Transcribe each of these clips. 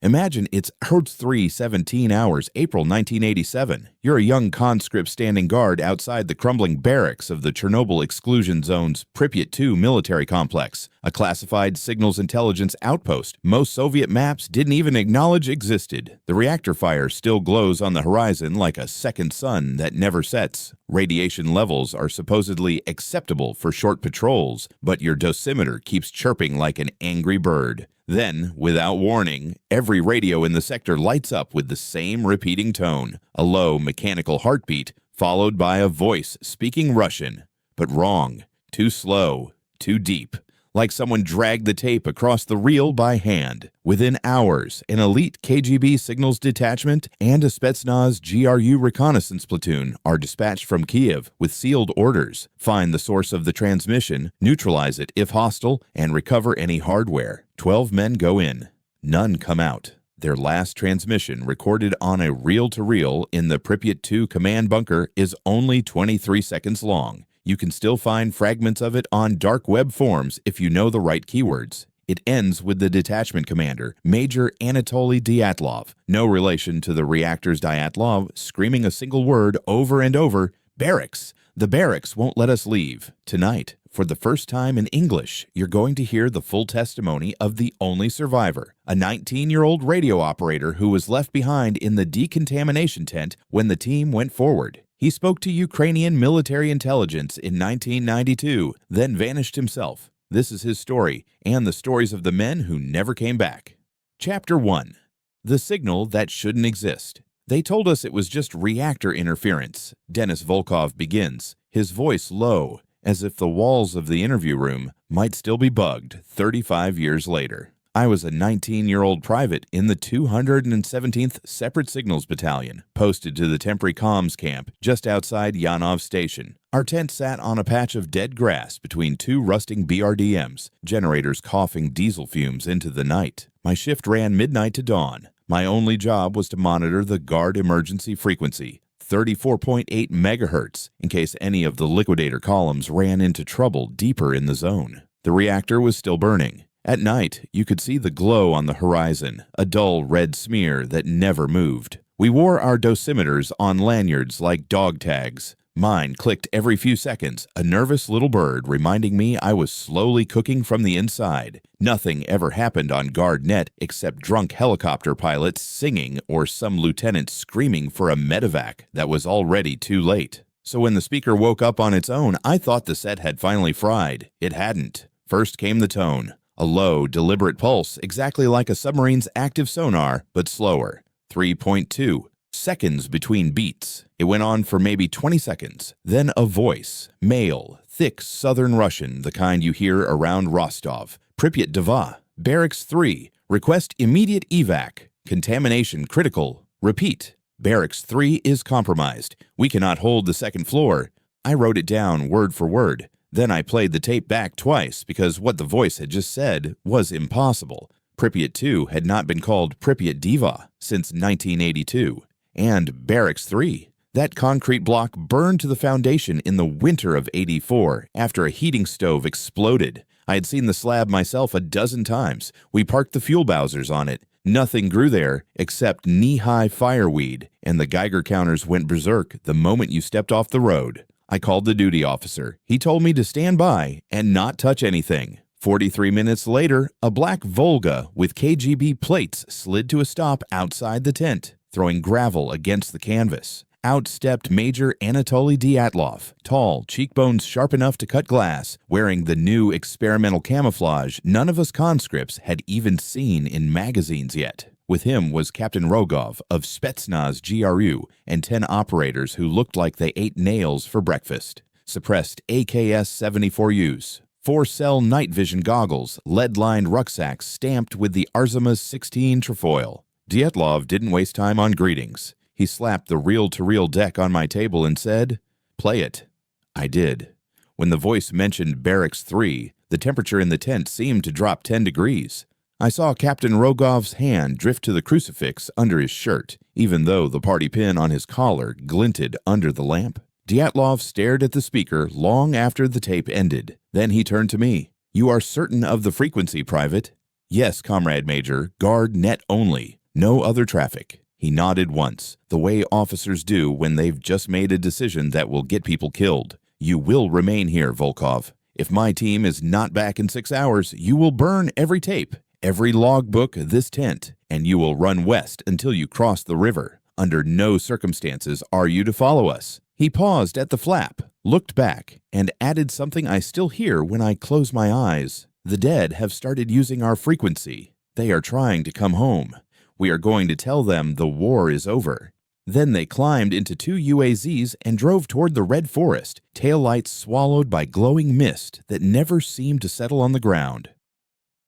Imagine it's Earth 3, 17 hours, April 1987. You're a young conscript standing guard outside the crumbling barracks of the Chernobyl exclusion zone's Pripyat 2 military complex, a classified signals intelligence outpost most Soviet maps didn't even acknowledge existed. The reactor fire still glows on the horizon like a second sun that never sets. Radiation levels are supposedly acceptable for short patrols, but your dosimeter keeps chirping like an angry bird. Then, without warning, every radio in the sector lights up with the same repeating tone, a low mechanical heartbeat, followed by a voice speaking Russian. But wrong, too slow, too deep. Like someone dragged the tape across the reel by hand. Within hours, an elite KGB signals detachment and a Spetsnaz GRU reconnaissance platoon are dispatched from Kiev with sealed orders. Find the source of the transmission, neutralize it if hostile, and recover any hardware. 12 men go in. None come out. Their last transmission, recorded on a reel-to-reel in the Pripyat 2 command bunker, is only 23 seconds long. You can still find fragments of it on dark web forums if you know the right keywords. It ends with the detachment commander, Major Anatoly Dyatlov, no relation to the reactor's Dyatlov, screaming a single word over and over, "Barracks! The barracks won't let us leave." Tonight, for the first time in English, you're going to hear the full testimony of the only survivor, a 19-year-old radio operator who was left behind in the decontamination tent when the team went forward. He spoke to Ukrainian military intelligence in 1992, then vanished himself. This is his story, and the stories of the men who never came back. Chapter 1. The Signal That Shouldn't Exist. They told us it was just reactor interference. Denis Volkov begins, his voice low, as if the walls of the interview room might still be bugged 35 years later. I was a 19-year-old private in the 217th Separate Signals Battalion, posted to the temporary comms camp just outside Yanov Station. Our tent sat on a patch of dead grass between two rusting BRDMs, generators coughing diesel fumes into the night. My shift ran midnight to dawn. My only job was to monitor the guard emergency frequency, 34.8 megahertz, in case any of the liquidator columns ran into trouble deeper in the zone. The reactor was still burning. At night, you could see the glow on the horizon, a dull red smear that never moved. We wore our dosimeters on lanyards like dog tags. Mine clicked every few seconds, a nervous little bird reminding me I was slowly cooking from the inside. Nothing ever happened on guard net except drunk helicopter pilots singing or some lieutenant screaming for a medevac that was already too late. So when the speaker woke up on its own, I thought the set had finally fried. It hadn't. First came the tone. A low, deliberate pulse, exactly like a submarine's active sonar, but slower. 3.2 seconds between beats. It went on for maybe 20 seconds. Then a voice, male, thick Southern Russian, the kind you hear around Rostov. Pripyat 2, Barracks 3, request immediate evac. Contamination critical. Repeat. Barracks 3 is compromised. We cannot hold the second floor. I wrote it down word for word. Then I played the tape back twice because what the voice had just said was impossible. Pripyat 2 had not been called Pripyat Diva since 1982. And Barracks 3. That concrete block burned to the foundation in the winter of '84 after a heating stove exploded. I had seen the slab myself a dozen times. We parked the fuel Bowsers on it. Nothing grew there except knee-high fireweed, and the Geiger counters went berserk the moment you stepped off the road. I called the duty officer. He told me to stand by and not touch anything. 43 minutes later, a black Volga with KGB plates slid to a stop outside the tent, throwing gravel against the canvas. Out stepped Major Anatoly Dyatlov, tall, cheekbones sharp enough to cut glass, wearing the new experimental camouflage none of us conscripts had even seen in magazines yet. With him was Captain Rogov of Spetsnaz GRU and 10 operators who looked like they ate nails for breakfast. Suppressed AKS-74Us, 4-cell night vision goggles, lead-lined rucksacks stamped with the Arzimas 16 trefoil. Dyatlov didn't waste time on greetings. He slapped the reel-to-reel deck on my table and said, "Play it." I did. When the voice mentioned Barracks 3, the temperature in the tent seemed to drop 10 degrees. I saw Captain Rogov's hand drift to the crucifix under his shirt, even though the party pin on his collar glinted under the lamp. Dyatlov stared at the speaker long after the tape ended. Then he turned to me. "You are certain of the frequency, Private?" Yes, Comrade Major, guard net only. No other traffic. He nodded once, the way officers do when they've just made a decision that will get people killed. You will remain here, Volkov. If my team is not back in 6 hours, you will burn every tape, every logbook of this tent, and you will run west until you cross the river. Under no circumstances are you to follow us. He paused at the flap, looked back, and added something I still hear when I close my eyes. The dead have started using our frequency. They are trying to come home. We are going to tell them the war is over. Then they climbed into 2 UAZs and drove toward the red forest, taillights swallowed by glowing mist that never seemed to settle on the ground.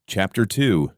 Chapter 2.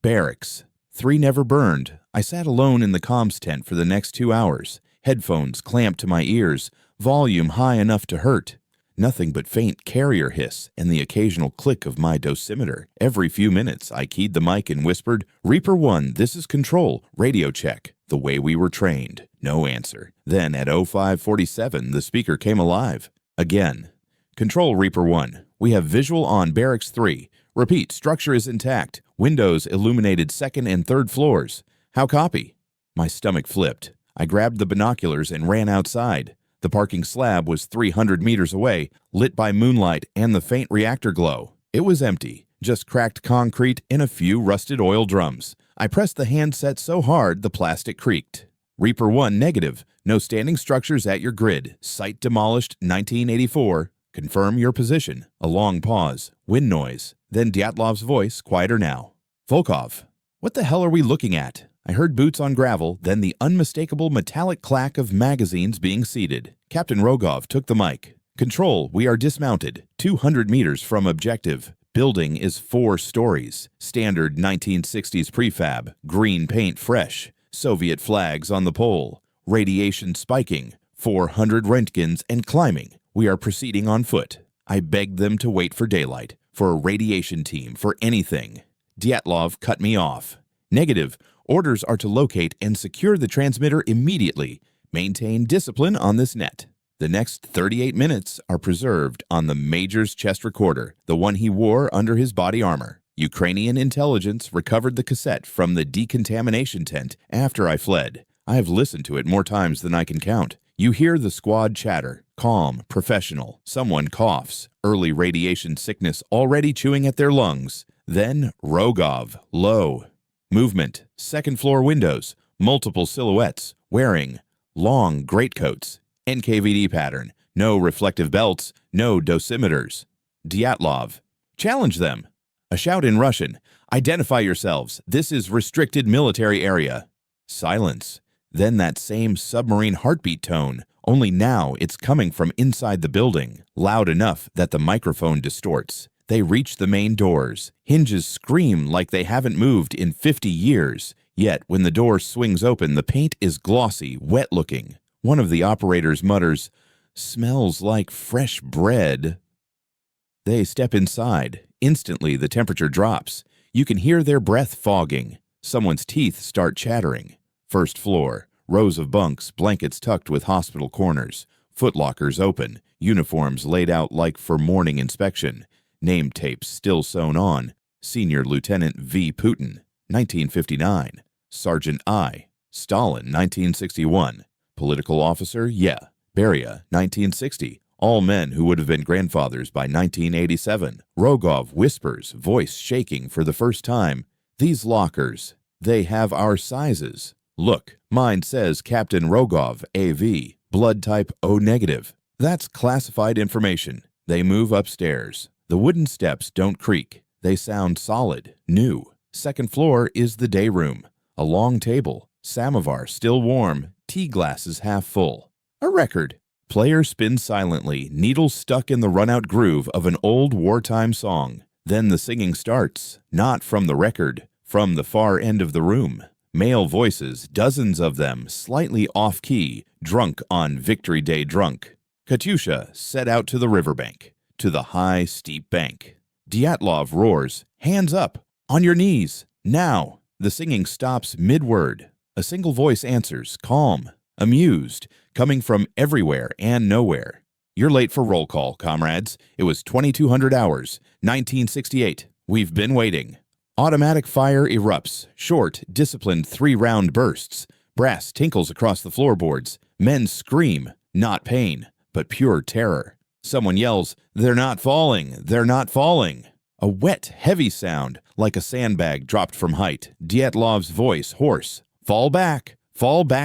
Barracks. 3 never burned. I sat alone in the comms tent for the next 2 hours, headphones clamped to my ears, volume high enough to hurt. Nothing but faint carrier hiss and the occasional click of my dosimeter. Every few minutes, I keyed the mic and whispered, "Reaper 1, this is Control, radio check," the way we were trained. No answer. Then at 0547, the speaker came alive. Again. "Control, Reaper 1, we have visual on Barracks 3. Repeat, structure is intact. Windows illuminated 2nd and 3rd floors. How copy?" My stomach flipped. I grabbed the binoculars and ran outside. The parking slab was 300 meters away, lit by moonlight and the faint reactor glow. It was empty, just cracked concrete and a few rusted oil drums. I pressed the handset so hard the plastic creaked. "Reaper 1 negative. No standing structures at your grid. Site demolished 1984. Confirm your position." A long pause. Wind noise. Then Dyatlov's voice, quieter now. "Volkov, what the hell are we looking at?" I heard boots on gravel, then the unmistakable metallic clack of magazines being seated. Captain Rogov took the mic. "Control, we are dismounted, 200 meters from objective. Building is 4 stories. Standard 1960s prefab, green paint fresh, Soviet flags on the pole, radiation spiking, 400 Roentgens and climbing. We are proceeding on foot." I begged them to wait for daylight, for a radiation team, for anything. Dyatlov cut me off. "Negative. Orders are to locate and secure the transmitter immediately. Maintain discipline on this net." The next 38 minutes are preserved on the Major's chest recorder, the one he wore under his body armor. Ukrainian intelligence recovered the cassette from the decontamination tent after I fled. I have listened to it more times than I can count. You hear the squad chatter, calm, professional. Someone coughs, early radiation sickness already chewing at their lungs. Then Rogov, low. Movement, 2nd floor windows, multiple silhouettes, wearing long greatcoats, NKVD pattern, no reflective belts, no dosimeters. Dyatlov, "Challenge them." A shout in Russian, "Identify yourselves, this is restricted military area." Silence. Then that same submarine heartbeat tone, only now it's coming from inside the building, loud enough that the microphone distorts. They reach the main doors. Hinges scream like they haven't moved in 50 years. Yet, when the door swings open, the paint is glossy, wet-looking. One of the operators mutters, "Smells like fresh bread." They step inside. Instantly, the temperature drops. You can hear their breath fogging. Someone's teeth start chattering. 1st floor. Rows of bunks, blankets tucked with hospital corners. Footlockers open. Uniforms laid out like for morning inspection. Name tapes still sewn on. Senior Lieutenant V. Putin, 1959. Sergeant I. Stalin, 1961. Political officer, yeah. Beria, 1960. All men who would have been grandfathers by 1987. Rogov whispers, voice shaking for the first time. "These lockers, they have our sizes. Look, mine says Captain Rogov, AV, blood type O negative. That's classified information." They move upstairs. The wooden steps don't creak. They sound solid, new. 2nd floor is the day room. A long table, samovar still warm, tea glasses half full. A record. Player spins silently, needle stuck in the run-out groove of an old wartime song. Then the singing starts, not from the record, from the far end of the room. Male voices, dozens of them, slightly off-key, drunk on Victory Day drunk. Katyusha set out to the riverbank. To the high, steep bank. Dyatlov roars, "Hands up! On your knees! Now!" The singing stops mid-word. A single voice answers, calm, amused, coming from everywhere and nowhere. "You're late for roll call, comrades. It was 2200 hours, 1968. We've been waiting." Automatic fire erupts, short, disciplined 3-round bursts. Brass tinkles across the floorboards. Men scream, not pain, but pure terror. Someone yells, "They're not falling! They're not falling!" A wet, heavy sound, like a sandbag dropped from height. Dyatlov's voice hoarse. Fall back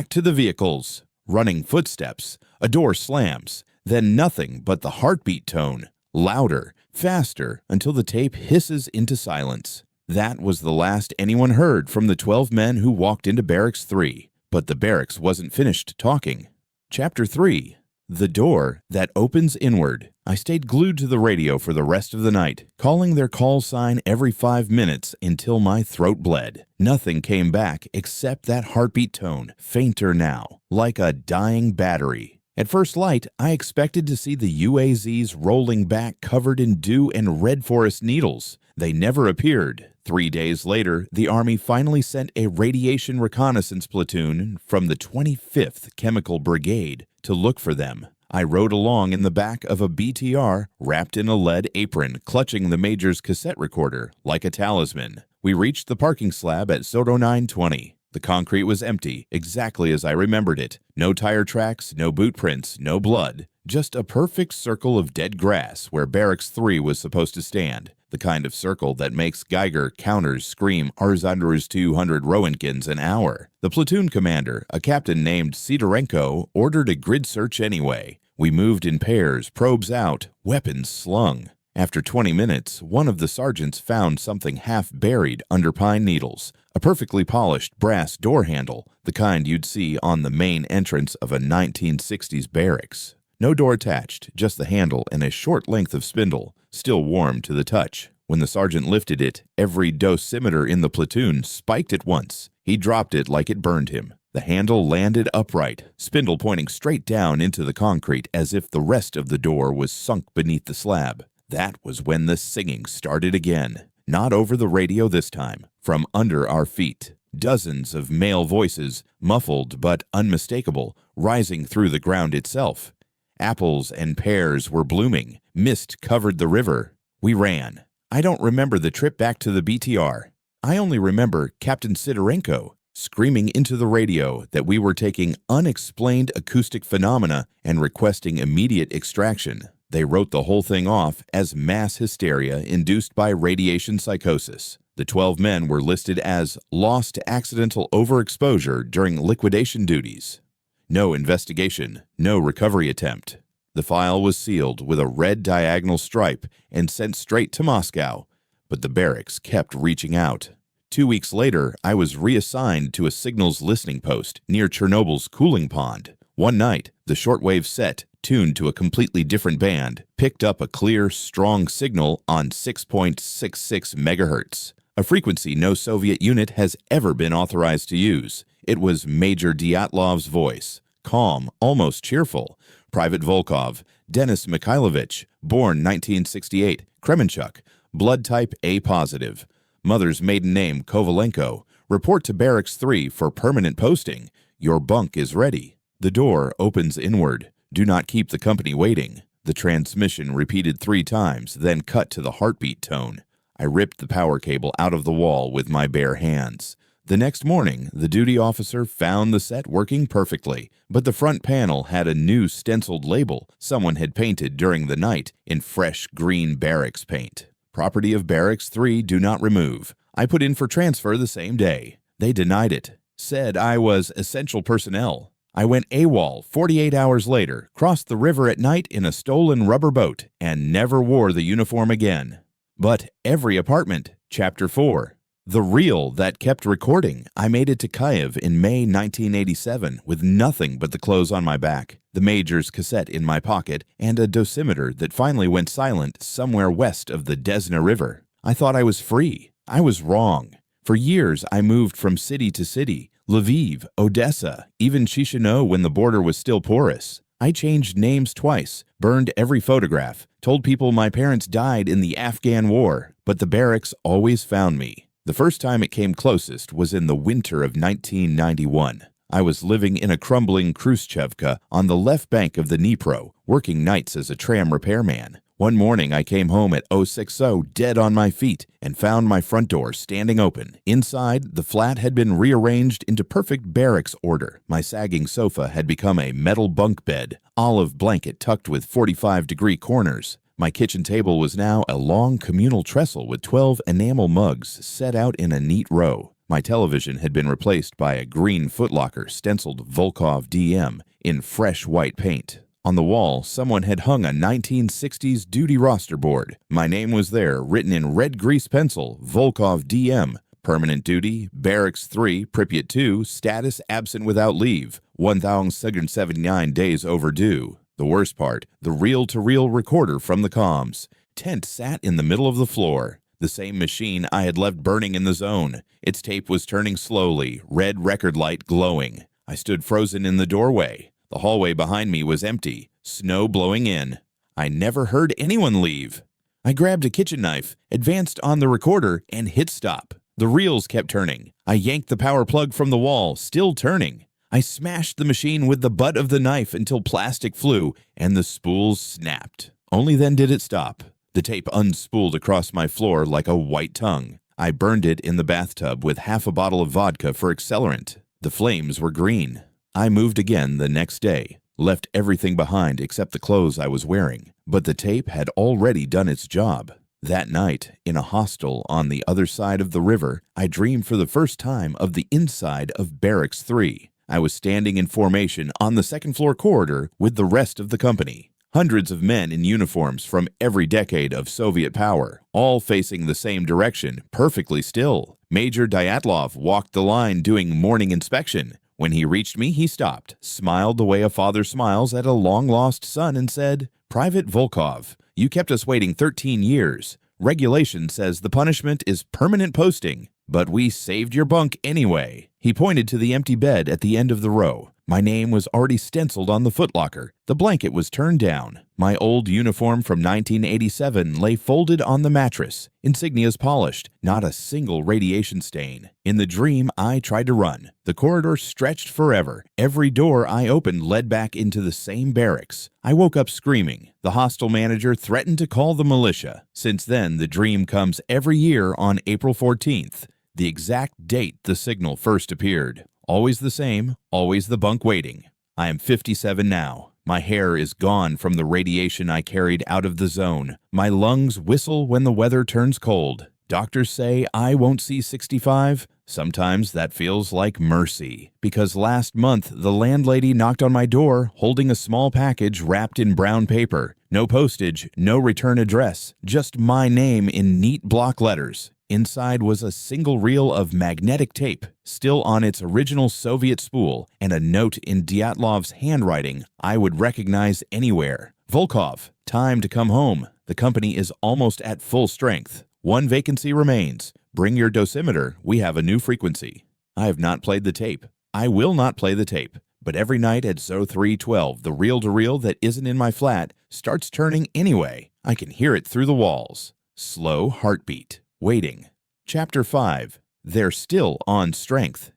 to the vehicles." Running footsteps. A door slams. Then nothing but the heartbeat tone. Louder, faster, until the tape hisses into silence. That was the last anyone heard from the 12 men who walked into Barracks 3. But the barracks wasn't finished talking. Chapter 3. The Door That Opens Inward. I stayed glued to the radio for the rest of the night, calling their call sign every 5 minutes until my throat bled. Nothing came back except that heartbeat tone, fainter now, like a dying battery. At first light, I expected to see the UAZs rolling back covered in dew and red forest needles. They never appeared. 3 days later, the Army finally sent a radiation reconnaissance platoon from the 25th Chemical Brigade to look for them. I rode along in the back of a BTR, wrapped in a lead apron, clutching the Major's cassette recorder like a talisman. We reached the parking slab at Soto 920. The concrete was empty, exactly as I remembered it. No tire tracks, no boot prints, no blood. Just a perfect circle of dead grass where Barracks 3 was supposed to stand. The kind of circle that makes Geiger counters scream Arzander's 200 Roentgens an hour. The platoon commander, a captain named Sidorenko, ordered a grid search anyway. We moved in pairs, probes out, weapons slung. After 20 minutes, one of the sergeants found something half buried under pine needles. A perfectly polished brass door handle, the kind you'd see on the main entrance of a 1960s barracks. No door attached, just the handle and a short length of spindle, still warm to the touch. When the sergeant lifted it, every dosimeter in the platoon spiked at once. He dropped it like it burned him. The handle landed upright, spindle pointing straight down into the concrete as if the rest of the door was sunk beneath the slab. That was when the singing started again. Not over the radio this time, from under our feet. Dozens of male voices, muffled but unmistakable, rising through the ground itself. Apples and pears were blooming. Mist covered the river. We ran. I don't remember the trip back to the BTR. I only remember Captain Sidorenko screaming into the radio that we were taking unexplained acoustic phenomena and requesting immediate extraction. They wrote the whole thing off as mass hysteria induced by radiation psychosis. The 12 men were listed as lost to accidental overexposure during liquidation duties. No investigation, no recovery attempt. The file was sealed with a red diagonal stripe and sent straight to Moscow, but the barracks kept reaching out. 2 weeks later, I was reassigned to a signals listening post near Chernobyl's cooling pond. One night, the shortwave set, tuned to a completely different band, picked up a clear, strong signal on 6.66 megahertz, a frequency no Soviet unit has ever been authorized to use. It was Major Dyatlov's voice, calm, almost cheerful. Private Volkov, Denis Mikhailovich, born 1968, Kremenchuk, blood type A positive. Mother's maiden name Kovalenko. Report to Barracks 3 for permanent posting. Your bunk is ready. The door opens inward. Do not keep the company waiting. The transmission repeated 3 times, then cut to the heartbeat tone. I ripped the power cable out of the wall with my bare hands. The next morning, the duty officer found the set working perfectly, but the front panel had a new stenciled label someone had painted during the night in fresh green barracks paint. Property of Barracks 3 do not remove. I put in for transfer the same day. They denied it, said I was essential personnel. I went AWOL 48 hours later, crossed the river at night in a stolen rubber boat, and never wore the uniform again. But every apartment, Chapter 4. The reel that kept recording. I made it to Kyiv in May 1987 with nothing but the clothes on my back, the Major's cassette in my pocket, and a dosimeter that finally went silent somewhere west of the Desna River. I thought I was free. I was wrong. For years, I moved from city to city, Lviv, Odessa, even Chisinau when the border was still porous. I changed names twice, burned every photograph, told people my parents died in the Afghan war, but the barracks always found me. The first time it came closest was in the winter of 1991. I was living in a crumbling Khrushchevka on the left bank of the Dnipro, working nights as a tram repairman. One morning I came home at 060 dead on my feet and found my front door standing open. Inside, the flat had been rearranged into perfect barracks order. My sagging sofa had become a metal bunk bed, olive blanket tucked with 45-degree corners. My kitchen table was now a long communal trestle with 12 enamel mugs set out in a neat row. My television had been replaced by a green footlocker stenciled Volkov DM in fresh white paint. On the wall, someone had hung a 1960s duty roster board. My name was there, written in red grease pencil, Volkov DM, permanent duty, Barracks 3, Pripyat 2, status absent without leave, 1,779 days overdue. The worst part, the reel-to-reel recorder from the comms. Tent sat in the middle of the floor. The same machine I had left burning in the zone. Its tape was turning slowly, red record light glowing. I stood frozen in the doorway. The hallway behind me was empty, snow blowing in. I never heard anyone leave. I grabbed a kitchen knife, advanced on the recorder, and hit stop. The reels kept turning. I yanked the power plug from the wall, still turning. I smashed the machine with the butt of the knife until plastic flew and the spools snapped. Only then did it stop. The tape unspooled across my floor like a white tongue. I burned it in the bathtub with half a bottle of vodka for accelerant. The flames were green. I moved again the next day, left everything behind except the clothes I was wearing, but the tape had already done its job. That night, in a hostel on the other side of the river, I dreamed for the first time of the inside of Barracks 3. I was standing in formation on the second-floor corridor with the rest of the company. Hundreds of men in uniforms from every decade of Soviet power, all facing the same direction, perfectly still. Major Dyatlov walked the line doing morning inspection. When he reached me, he stopped, smiled the way a father smiles at a long-lost son, and said, "Private Volkov, you kept us waiting 13 years. Regulation says the punishment is permanent posting, but we saved your bunk anyway." He pointed to the empty bed at the end of the row. My name was already stenciled on the footlocker. The blanket was turned down. My old uniform from 1987 lay folded on the mattress, insignias polished, not a single radiation stain. In the dream, I tried to run. The corridor stretched forever. Every door I opened led back into the same barracks. I woke up screaming. The hostel manager threatened to call the militia. Since then, the dream comes every year on April 14th, the exact date the signal first appeared. Always the same, always the bunk waiting. I am 57 now. My hair is gone from the radiation I carried out of the zone. My lungs whistle when the weather turns cold. Doctors say I won't see 65. Sometimes that feels like mercy, because last month the landlady knocked on my door holding a small package wrapped in brown paper. No postage, no return address, just my name in neat block letters. Inside was a single reel of magnetic tape, still on its original Soviet spool, and a note in Dyatlov's handwriting I would recognize anywhere. "Volkov, time to come home. The company is almost at full strength. One vacancy remains. Bring your dosimeter. We have a new frequency." I have not played the tape. I will not play the tape. But every night at 0312, the reel-to-reel that isn't in my flat starts turning anyway. I can hear it through the walls. Slow heartbeat. Waiting. Chapter 5. They're still on strength.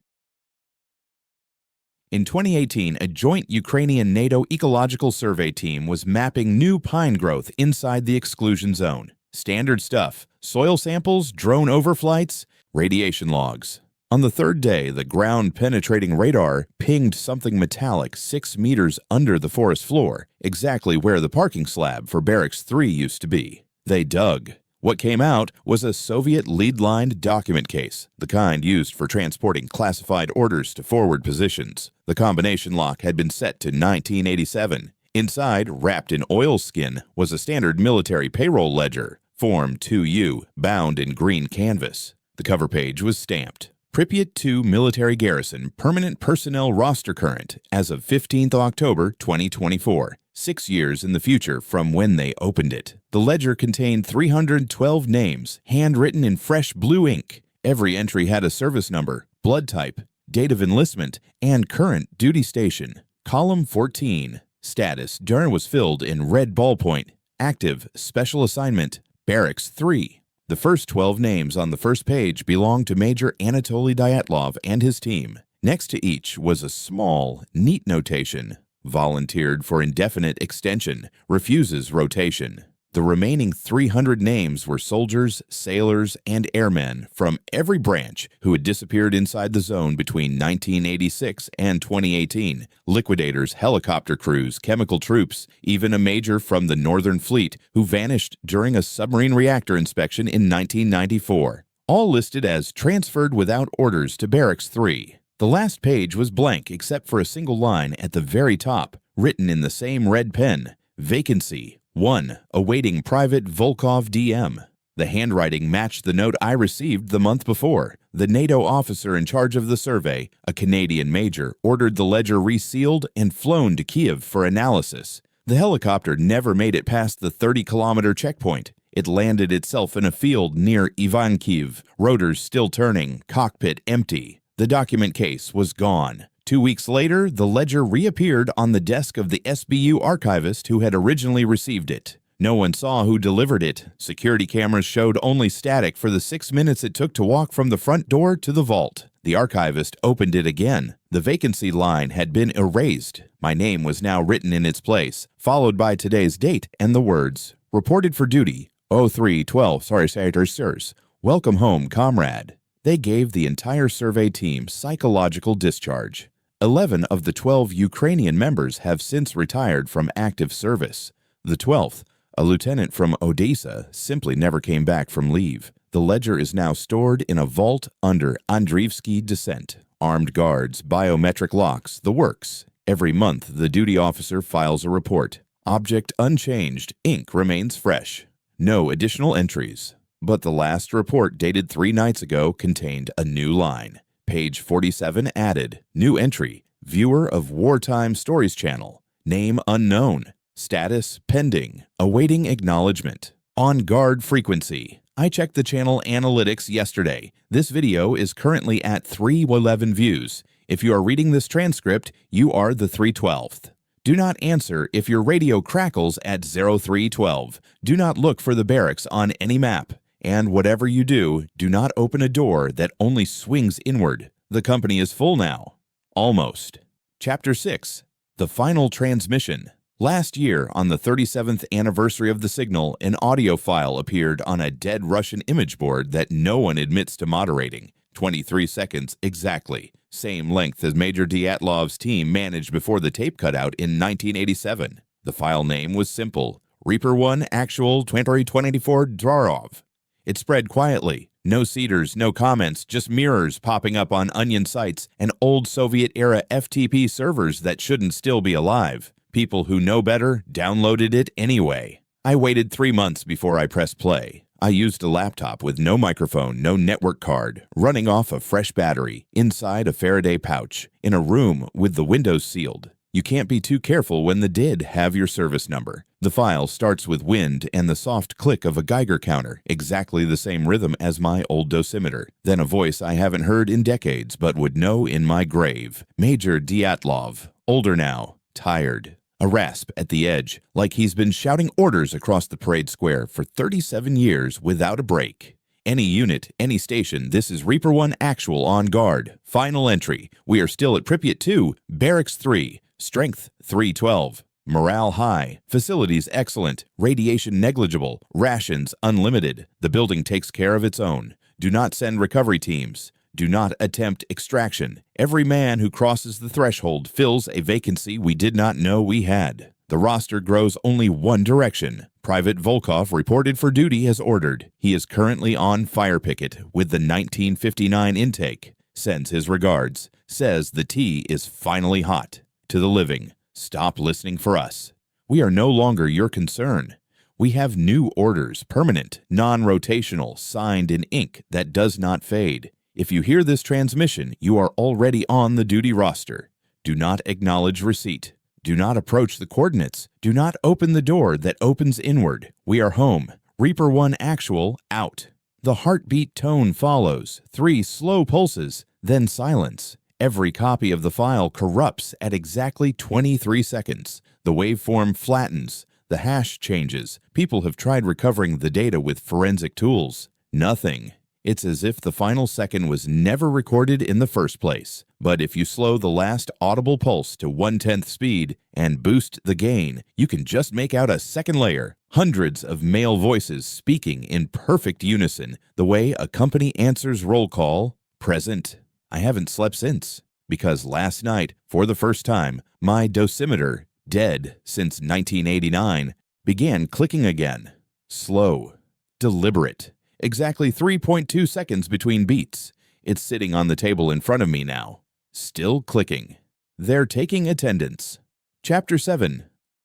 In 2018, a joint Ukrainian-NATO ecological survey team was mapping new pine growth inside the exclusion zone. Standard stuff: soil samples, drone overflights, radiation logs. On the third day, the ground-penetrating radar pinged something metallic 6 meters under the forest floor, exactly where the parking slab for Barracks 3 used to be. They dug. What came out was a Soviet lead-lined document case, the kind used for transporting classified orders to forward positions. The combination lock had been set to 1987. Inside, wrapped in oilskin, was a standard military payroll ledger, Form 2U, bound in green canvas. The cover page was stamped. Pripyat 2 Military Garrison Permanent Personnel Roster Current as of 15th October 2024. 6 years in the future from when they opened it. The ledger contained 312 names, handwritten in fresh blue ink. Every entry had a service number, blood type, date of enlistment, and current duty station. Column 14. Status: Journal was filled in red ballpoint. Active: Special Assignment, Barracks 3. The first 12 names on the first page belonged to Major Anatoly Dyatlov and his team. Next to each was a small, neat notation. Volunteered for indefinite extension, refuses rotation. The remaining 300 names were soldiers, sailors, and airmen from every branch who had disappeared inside the zone between 1986 and 2018. Liquidators, helicopter crews, chemical troops, even a major from the Northern Fleet who vanished during a submarine reactor inspection in 1994. All listed as transferred without orders to Barracks 3. The last page was blank except for a single line at the very top, written in the same red pen, Vacancy 1, awaiting Private Volkov DM. The handwriting matched the note I received the month before. The NATO officer in charge of the survey, a Canadian major, ordered the ledger resealed and flown to Kiev for analysis. The helicopter never made it past the 30-kilometer checkpoint. It landed itself in a field near Ivankiv, rotors still turning, cockpit empty. The document case was gone. 2 weeks later, the ledger reappeared on the desk of the SBU archivist who had originally received it. No one saw who delivered it. Security cameras showed only static for the 6 minutes it took to walk from the front door to the vault. The archivist opened it again. The vacancy line had been erased. My name was now written in its place, followed by today's date and the words, "Reported for duty, 03-12, sorry, sirs. Welcome home, comrade." They gave the entire survey team psychological discharge. 11 of the 12 Ukrainian members have since retired from active service. The 12th, a lieutenant from Odessa, simply never came back from leave. The ledger is now stored in a vault under Andreevsky descent. Armed guards, biometric locks, the works. Every month, the duty officer files a report. Object unchanged, ink remains fresh. No additional entries. But the last report dated 3 nights ago contained a new line. Page 47 added, new entry, viewer of Wartime Stories channel, name unknown, status pending, awaiting acknowledgement. On guard frequency. I checked the channel analytics yesterday. This video is currently at 311 views. If you are reading this transcript, you are the 312th. Do not answer if your radio crackles at 0312. Do not look for the barracks on any map. And whatever you do, do not open a door that only swings inward. The company is full now. Almost. Chapter 6. The Final Transmission. Last year, on the 37th anniversary of the signal, an audio file appeared on a dead Russian image board that no one admits to moderating. 23 seconds exactly. Same length as Major Dyatlov's team managed before the tape cutout in 1987. The file name was simple. Reaper 1 Actual 2024 Dvarov. It spread quietly. No seeders, no comments, just mirrors popping up on Onion sites and old Soviet-era FTP servers that shouldn't still be alive. People who know better downloaded it anyway. I waited 3 months before I pressed play. I used a laptop with no microphone, no network card, running off a fresh battery, inside a Faraday pouch, in a room with the windows sealed. You can't be too careful when the DID have your service number. The file starts with wind and the soft click of a Geiger counter, exactly the same rhythm as my old dosimeter. Then a voice I haven't heard in decades but would know in my grave. Major Dyatlov, older now, tired. A rasp at the edge, like he's been shouting orders across the parade square for 37 years without a break. Any unit, any station, this is Reaper 1 Actual on guard. Final entry. We are still at Pripyat 2, Barracks 3. Strength 312. Morale high. Facilities excellent. Radiation negligible. Rations unlimited. The building takes care of its own. Do not send recovery teams. Do not attempt extraction. Every man who crosses the threshold fills a vacancy we did not know we had. The roster grows only one direction. Private Volkov reported for duty as ordered. He is currently on fire picket with the 1959 intake. Sends his regards. Says the tea is finally hot. To the living, stop listening for us. We are no longer your concern. We have new orders, permanent, non-rotational, signed in ink that does not fade. If you hear this transmission, you are already on the duty roster. Do not acknowledge receipt. Do not approach the coordinates. Do not open the door that opens inward. We are home. Reaper 1 Actual, out. The heartbeat tone follows. 3 slow pulses, then silence. Every copy of the file corrupts at exactly 23 seconds. The waveform flattens. The hash changes. People have tried recovering the data with forensic tools. Nothing. It's as if the final second was never recorded in the first place. But if you slow the last audible pulse to 1/10 speed and boost the gain, you can just make out a second layer. Hundreds of male voices speaking in perfect unison, the way a company answers roll call, present. I haven't slept since, because last night, for the first time, my dosimeter, dead since 1989, began clicking again. Slow, deliberate, exactly 3.2 seconds between beats. It's sitting on the table in front of me now. Still clicking. They're taking attendance. Chapter 7.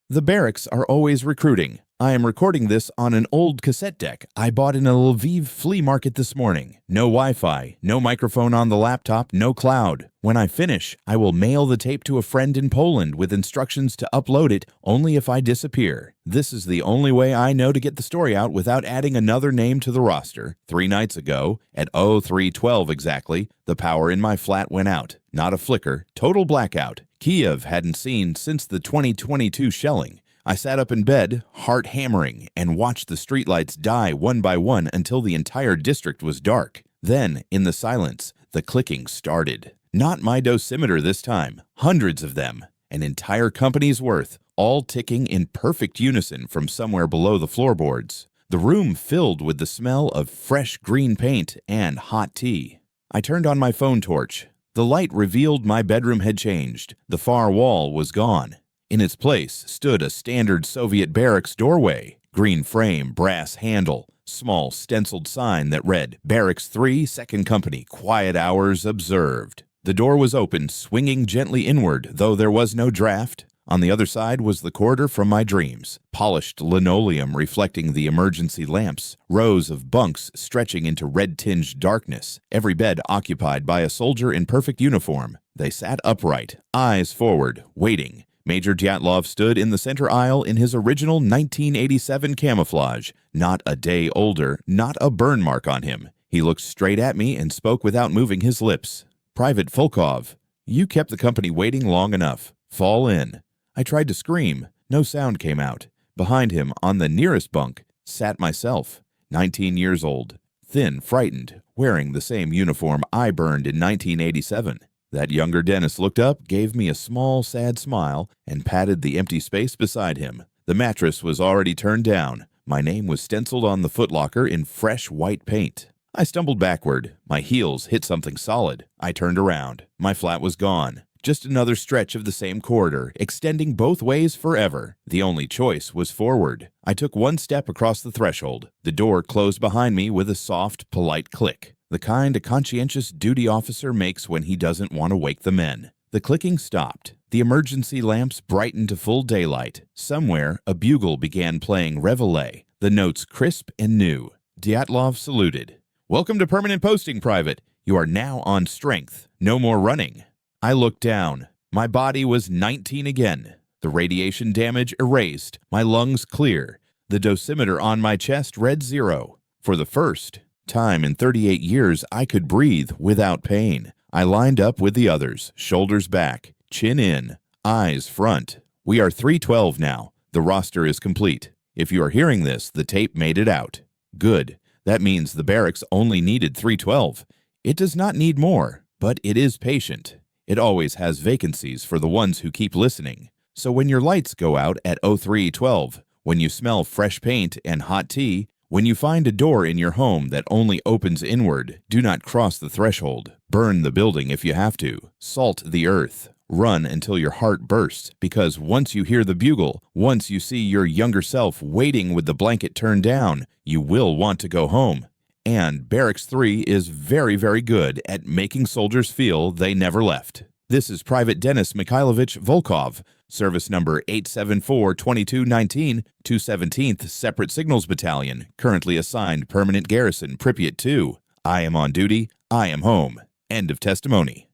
The barracks are always recruiting. I am recording this on an old cassette deck I bought in a Lviv flea market this morning. No Wi-Fi, no microphone on the laptop, no cloud. When I finish, I will mail the tape to a friend in Poland with instructions to upload it only if I disappear. This is the only way I know to get the story out without adding another name to the roster. 3 nights ago, at 03:12 exactly, the power in my flat went out. Not a flicker, total blackout. Kiev hadn't seen since the 2022 shelling. I sat up in bed, heart hammering, and watched the streetlights die one by one until the entire district was dark. Then, in the silence, the clicking started. Not my dosimeter this time, hundreds of them, an entire company's worth, all ticking in perfect unison from somewhere below the floorboards. The room filled with the smell of fresh green paint and hot tea. I turned on my phone torch. The light revealed my bedroom had changed. The far wall was gone. In its place stood a standard Soviet barracks doorway, green frame, brass handle, small stenciled sign that read, Barracks 3, 2nd Company, quiet hours observed. The door was open, swinging gently inward, though there was no draft. On the other side was the corridor from my dreams, polished linoleum reflecting the emergency lamps, rows of bunks stretching into red-tinged darkness, every bed occupied by a soldier in perfect uniform. They sat upright, eyes forward, waiting. Major Dyatlov stood in the center aisle in his original 1987 camouflage, not a day older, not a burn mark on him. He looked straight at me and spoke without moving his lips. Private Volkov, you kept the company waiting long enough. Fall in. I tried to scream. No sound came out. Behind him, on the nearest bunk, sat myself, 19 years old, thin, frightened, wearing the same uniform I burned in 1987. That younger Dennis looked up, gave me a small, sad smile, and patted the empty space beside him. The mattress was already turned down. My name was stenciled on the footlocker in fresh white paint. I stumbled backward. My heels hit something solid. I turned around. My flat was gone. Just another stretch of the same corridor, extending both ways forever. The only choice was forward. I took one step across the threshold. The door closed behind me with a soft, polite click. The kind a conscientious duty officer makes when he doesn't want to wake the men. The clicking stopped. The emergency lamps brightened to full daylight. Somewhere, a bugle began playing Reveille, the notes crisp and new. Dyatlov saluted. Welcome to permanent posting, Private. You are now on strength. No more running. I looked down. My body was 19 again. The radiation damage erased. My lungs clear. The dosimeter on my chest read 0. For the first time in 38 years, I could breathe without pain. I lined up with the others, shoulders back, chin in, eyes front. We are 312 now. The roster is complete. If you are hearing this, the tape made it out. Good. That means the barracks only needed 312. It does not need more, but it is patient. It always has vacancies for the ones who keep listening. So when your lights go out at 03:12, when you smell fresh paint and hot tea, when you find a door in your home that only opens inward, do not cross the threshold. Burn the building if you have to. Salt the earth. Run until your heart bursts, because once you hear the bugle, once you see your younger self waiting with the blanket turned down, you will want to go home. And Barracks 3 is very, very good at making soldiers feel they never left. This is Private Denis Mikhailovich Volkov, service number 874-2219, 217th Separate Signals Battalion, currently assigned Permanent Garrison, Pripyat 2. I am on duty. I am home. End of testimony.